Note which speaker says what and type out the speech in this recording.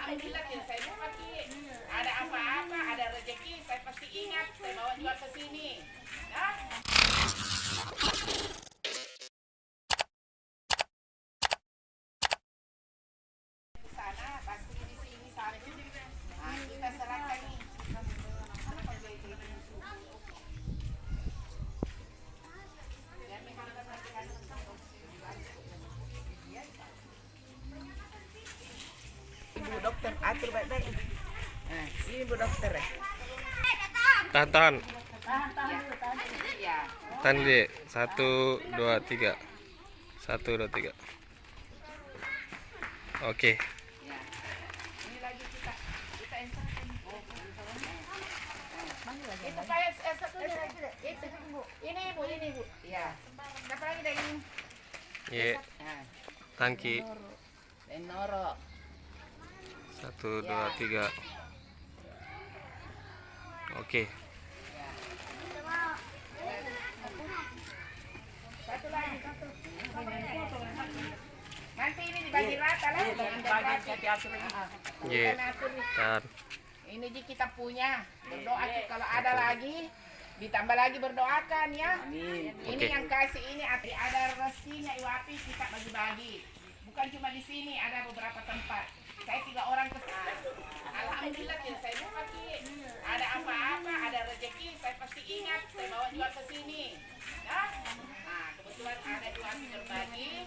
Speaker 1: Alhamdulillah tidak saya lupa Ki. Ada apa-apa, ada rezeki, saya pasti ingat. Saya bawa juga ke sini. Ya? Di sana pasti di sini sana. Nah, kita serahkan nih. Ibu dokter atur baik-baik. Nah, sini Bu dokter ya.
Speaker 2: Tahan.
Speaker 1: Ya.
Speaker 2: Tahan deh. 1, 2, 3. 1, 2, 3. Oke.
Speaker 1: Ya. Ini lagi kita insert. Itu kayak itu Bu. Ini Bu. Ya. Siapa lagi dah ini?
Speaker 2: Ye.
Speaker 1: Nah,
Speaker 2: Tangki.
Speaker 1: Enoro.
Speaker 2: 1, 2, 3. Oke.
Speaker 1: Satu lagi. Nanti ini dibagi rata lah.
Speaker 2: Ye. Tahan.
Speaker 1: Ini Ji kita punya. Berdoa Ki, kalau ada lagi ditambah lagi berdoakan ya. Ini
Speaker 2: Oke.
Speaker 1: yang kasih ini ada rezekinya Iwapi kita bagi-bagi. Bukan cuma di sini, ada beberapa tempat. Saya 3 orang ke Alhamdulillah tidak saya lupa Ki. Ada apa-apa, ada rezeki, saya pasti ingat. Saya bawa juga ke sini. Ya? Nah, kebetulan ada Iwapi berbagi.